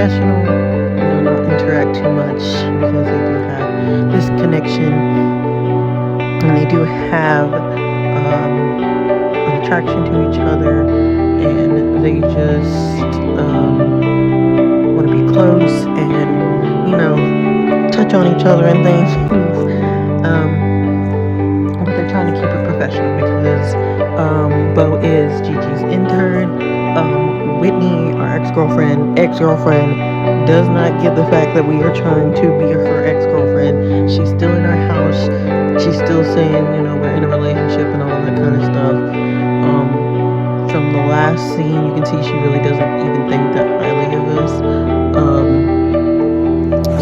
professional, not interact too much because they do have this connection and they do have an attraction to each other, and they just want to be close and touch on each other and things. But they're trying to keep it professional because Bo is Gigi's intern. Whitney, our ex-girlfriend, does not get the fact that we are trying to be her ex-girlfriend. She's still in our house. She's still saying, we're in a relationship and all that kind of stuff. From the last scene, you can see she really doesn't even think that highly of us.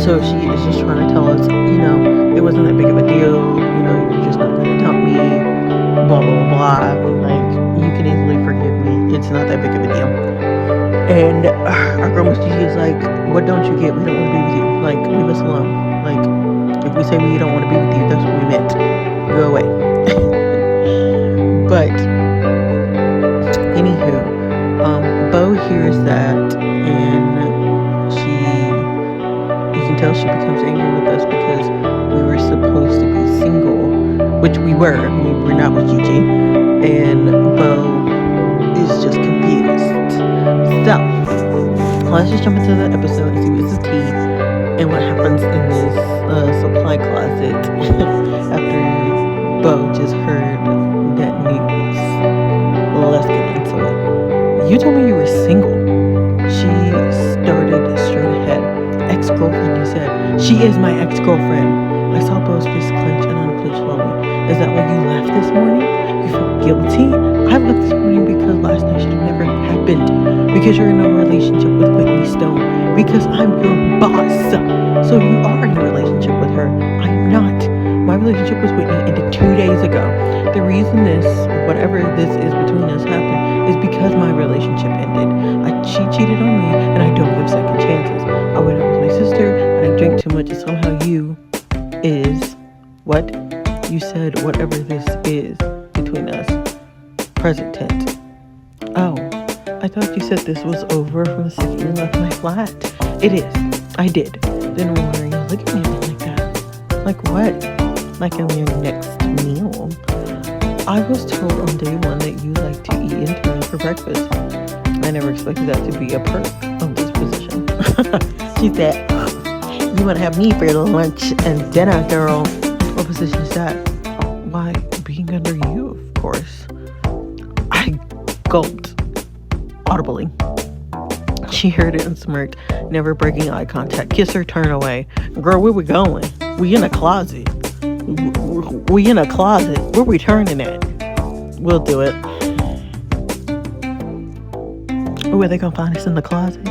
So she is just trying to tell us, it wasn't that big of a deal. You're just not going to dump me. Blah, blah, blah, blah. Like, you can easily forgive me. It's not that big of a deal. And our girl Miss Gigi is like, what don't you get? We don't want to be with you. Like, leave us alone. Like, if we say we don't want to be with you, that's what we meant. Go away. But, anywho, Bo hears that, and you can tell she becomes angry with us because we were supposed to be single, which we were. We were not with Gigi. And Bo is just confused. So, let's just jump into the episode and see what's the tea and what happens in this supply closet after Bo just heard that news. Well, let's get into it. You told me you were single. She started straight ahead. Ex-girlfriend, you said. She is my ex-girlfriend. I saw Bo's fist clench and unclench slowly. Is that why you left this morning? You feel guilty? I left this morning because last night should have never happened. Because you're in a relationship with Whitney Stone. Because I'm your boss. So you are in a relationship with her. I'm not. My relationship with Whitney ended 2 days ago. The reason whatever this is between us happened is because my relationship ended. She cheated on me and I don't give second chances. I went out with my sister and I drank too much and somehow you is what? You said whatever this is between us. Present tense. Oh, I thought you said this was over from the second you left my flat. It is. I did. Then why are you looking at me like that? Like what? Like I'm your next meal. I was told on day one that you like to eat interns for breakfast. I never expected that to be a perk of this position. She said, you want to have me for your lunch and dinner, girl. What position is that? Why, being under you, of course. I gulped audibly. She heard it and smirked, never breaking eye contact. Kiss her, turn away. Girl, where we going? We in a closet. We in a closet. Where we turning at? We'll do it. Where they gonna find us in the closet?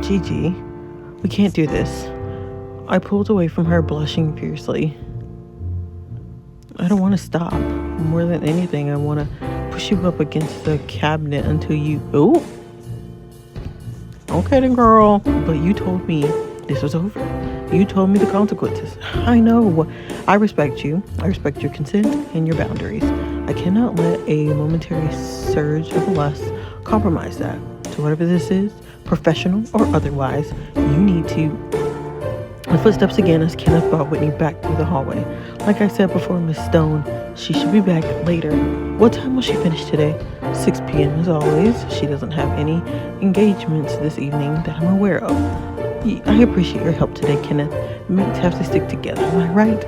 Gigi, we can't do this. I pulled away from her, blushing fiercely. I don't want to stop. More than anything, I want to push you up against the cabinet until you... Ooh. Okay then, girl. But you told me this was over. You told me the consequences. I know. I respect you. I respect your consent and your boundaries. I cannot let a momentary surge of lust compromise that. So whatever this is, professional or otherwise, you need to... The footsteps again as Kenneth brought Whitney back through the hallway. Like I said before, Miss Stone, she should be back later. What time will she finish today? 6 p.m. as always. She doesn't have any engagements this evening that I'm aware of. I appreciate your help today, Kenneth. Mates have to stick together, am I right?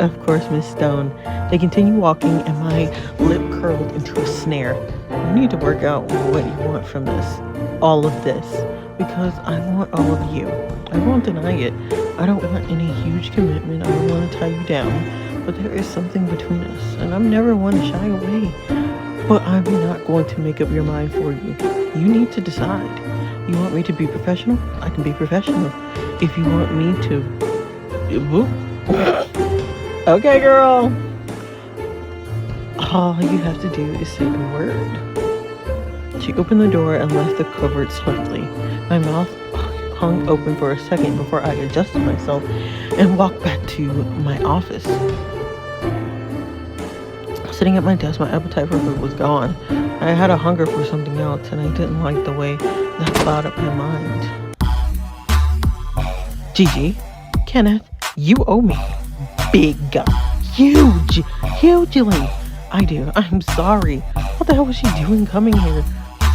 Of course, Miss Stone. They continue walking and my lip curled into a snare. You need to work out what you want from this. All of this. Because I want all of you. I won't deny it. I don't want any huge commitment. I don't want to tie you down. But there is something between us. And I'm never one to shy away. But I'm not going to make up your mind for you. You need to decide. You want me to be professional? I can be professional. If you want me to... Okay, girl. All you have to do is say the word. She opened the door and left the cupboard swiftly. My mouth hung open for a second before I adjusted myself and walked back to my office. Sitting at my desk, my appetite for food was gone. I had a hunger for something else, and I didn't like the way that clouded up my mind. Gigi, Kenneth, you owe me. Big, huge, hugely. I do. I'm sorry. What the hell was she doing coming here?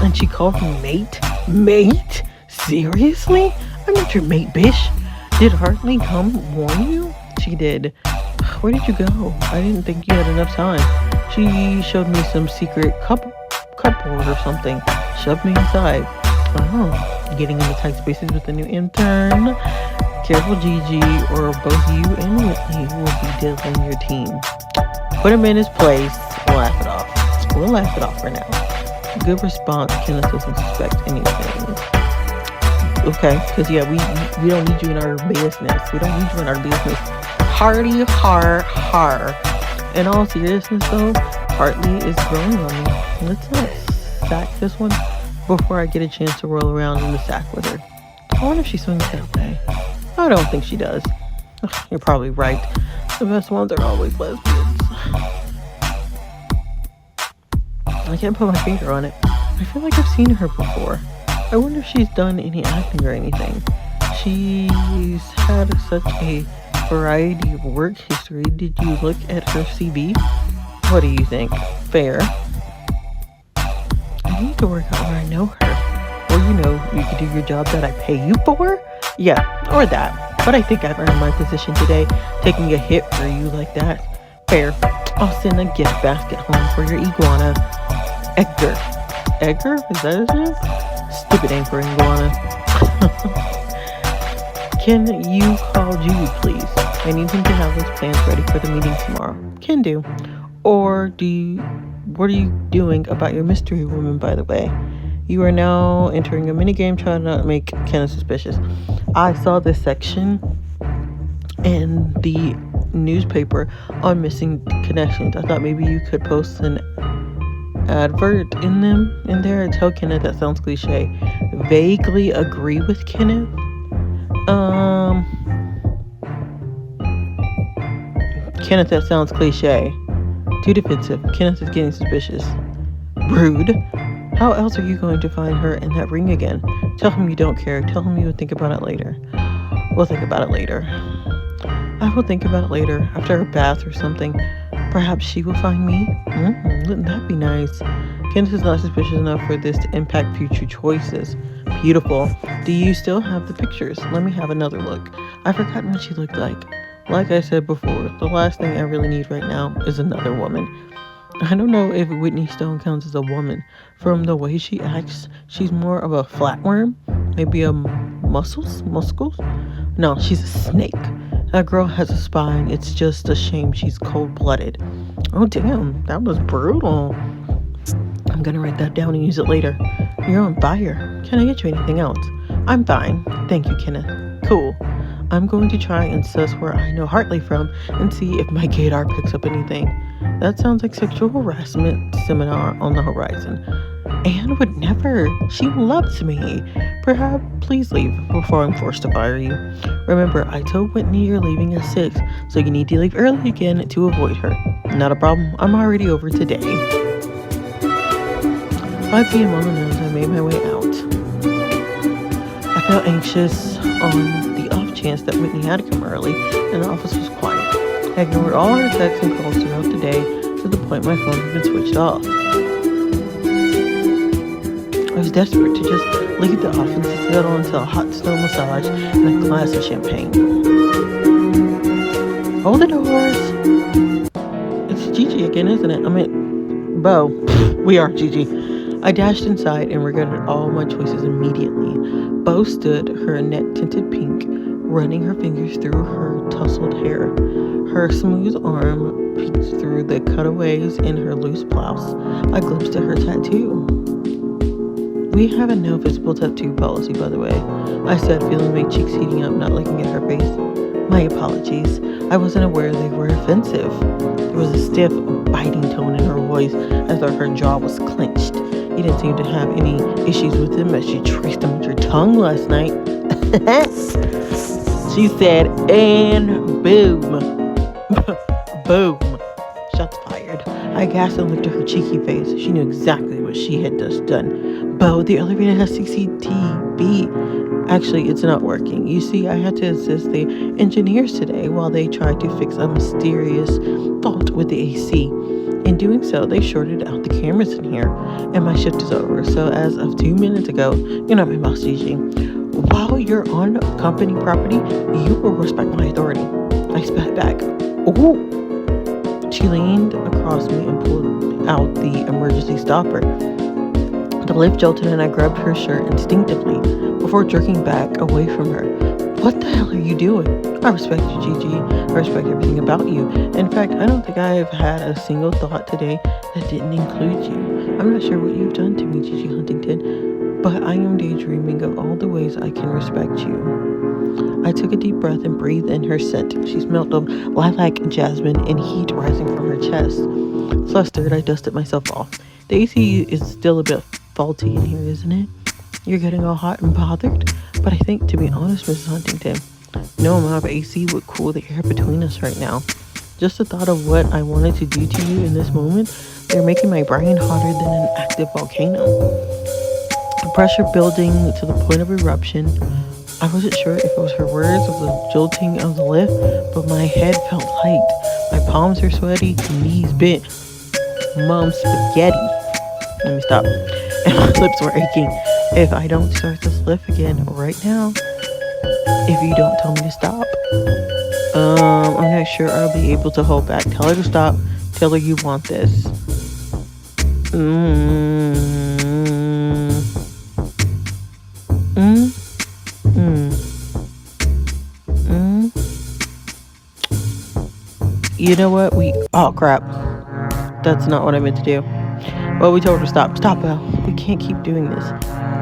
And she called me mate? Mate? Seriously? I'm not your mate, bish. Did Hartley come warn you? She did. Where did you go? I didn't think you had enough time. She showed me some secret cupboard or something. Shoved me inside. Oh, getting into tight spaces with the new intern. Careful, Gigi, or both you and Whitney will be diddling your team. Put him in his place. We'll laugh it off. We'll laugh it off for now. Good response. Kenneth doesn't suspect anything. Okay, because yeah, we don't need you in our business. We don't need you in our business. Hardy, har. In all seriousness, though, Hartley is growing on me. Let's not sack this one before I get a chance to roll around in the sack with her. I wonder if she swings that way. I don't think she does. Ugh, you're probably right. The best ones are always lesbians. I can't put my finger on it. I feel like I've seen her before. I wonder if she's done any acting or anything. She's had such a variety of work history. Did you look at her CV? What do you think? Fair? I need to work out where I know her. Or, you could do your job that I pay you for? Yeah, or that. But I think I've earned my position today, taking a hit for you like that. Fair. I'll send a gift basket home for your iguana. Edgar? Is that his name? Stupid name for iguana. Can you call Judy, please? I need him to have his plans ready for the meeting tomorrow. Can do. Or what are you doing about your mystery woman, by the way? You are now entering a minigame trying not to make Kenneth suspicious. I saw this section in the newspaper on missing connections. I thought maybe you could post an advert in there and tell Kenneth. That sounds cliche. Vaguely agree with Kenneth. Kenneth, that sounds cliche. Too defensive. Kenneth is getting suspicious. Rude. How else are you going to find her in that ring again? Tell him you don't care. Tell him you would think about it later. We'll think about it later. I will think about it later, after a bath or something. Perhaps she will find me? Wouldn't that be nice? Kenneth is not suspicious enough for this to impact future choices. Beautiful. Do you still have the pictures? Let me have another look. I've forgotten what she looked like. Like I said before, the last thing I really need right now is another woman. I don't know if Whitney Stone counts as a woman. From the way she acts, she's more of a flatworm. Maybe a muscles? No, she's a snake. That girl has a spine. It's just a shame she's cold-blooded. Oh, damn. That was brutal. I'm gonna write that down and use it later. You're on fire. Can I get you anything else? I'm fine. Thank you, Kenneth. Cool. I'm going to try and suss where I know Hartley from and see if my gaydar picks up anything. That sounds like sexual harassment seminar on the horizon. Anne would never. She loves me. Perhaps please leave before I'm forced to fire you. Remember, I told Whitney you're leaving at 6, so you need to leave early again to avoid her. Not a problem. I'm already over today. 5 p.m. on the nose, I made my way out. I felt anxious on the off chance that Whitney had to come early and the office was quiet. I ignored all her texts and calls throughout the day to the point my phone had been switched off. I was desperate to just leave the office and settle into a hot stone massage and a glass of champagne. Hold the doors! It's Gigi again, isn't it? I mean, Bo. We are Gigi. I dashed inside and regretted all my choices immediately. Bo stood, her neck tinted pink, running her fingers through her tousled hair. Her smooth arm peeked through the cutaways in her loose blouse. I glimpsed at her tattoo. We have a no visible tattoo policy, by the way, I said, feeling my cheeks heating up, not looking at her face. My apologies. I wasn't aware they were offensive. There was a stiff, biting tone in her voice, as though her jaw was clenched. You didn't seem to have any issues with him as she traced him with her tongue last night. She said, and boom. Boom. Shots fired. I gasped and looked at her cheeky face. She knew exactly what she had just done. Bo, the elevator has CCTV. Actually, it's not working. You see, I had to assist the engineers today while they tried to fix a mysterious fault with the AC. In doing so, they shorted out the cameras in here, and my shift is over. So as of 2 minutes ago, you're not my boss, Gigi. While you're on company property, you will respect my authority. I spat back. Ooh! She leaned across me and pulled out the emergency stopper. The lift jolted and I grabbed her shirt instinctively before jerking back away from her. What the hell are you doing? I respect you, Gigi. I respect everything about you. In fact, I don't think I have had a single thought today that didn't include you. I'm not sure what you've done to me, Gigi Huntington, but I am daydreaming of all the ways I can respect you. I took a deep breath and breathed in her scent. She smelled of lilac, jasmine, and heat rising from her chest. Flustered, I dusted myself off. The AC is still a bit faulty in here, isn't it? You're getting all hot and bothered? But I think, to be honest, Mrs. Huntington, no amount of AC would cool the air between us right now. Just the thought of what I wanted to do to you in this moment, they're making my brain hotter than an active volcano. Pressure building to the point of eruption. I wasn't sure if it was her words or the jolting of the lift, but my head felt light. My palms are sweaty, knees bent. Mom's spaghetti. Let me stop. And my lips were aching. If I don't start this lift again right now, if you don't tell me to stop, I'm not sure I'll be able to hold back. Tell her to stop. Tell her you want this. You know what? Oh crap. That's not what I meant to do. Well, we told her to stop. Stop, Belle. We can't keep doing this.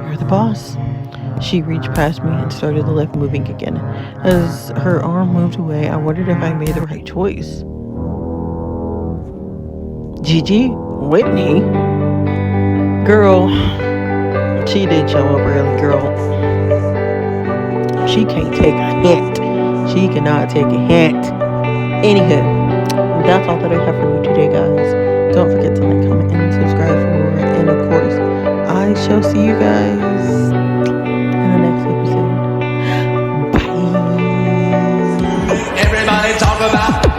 You're the boss. She reached past me and started the lift moving again. As her arm moved away, I wondered if I made the right choice. Gigi? Whitney? Girl. She did show up early, girl. She can't take a hint. She cannot take a hint. Anywho, that's all that I have for you today, guys. Don't forget to like, comment, and subscribe for more. And of course, I shall see you guys in the next episode. Bye. Everybody talk about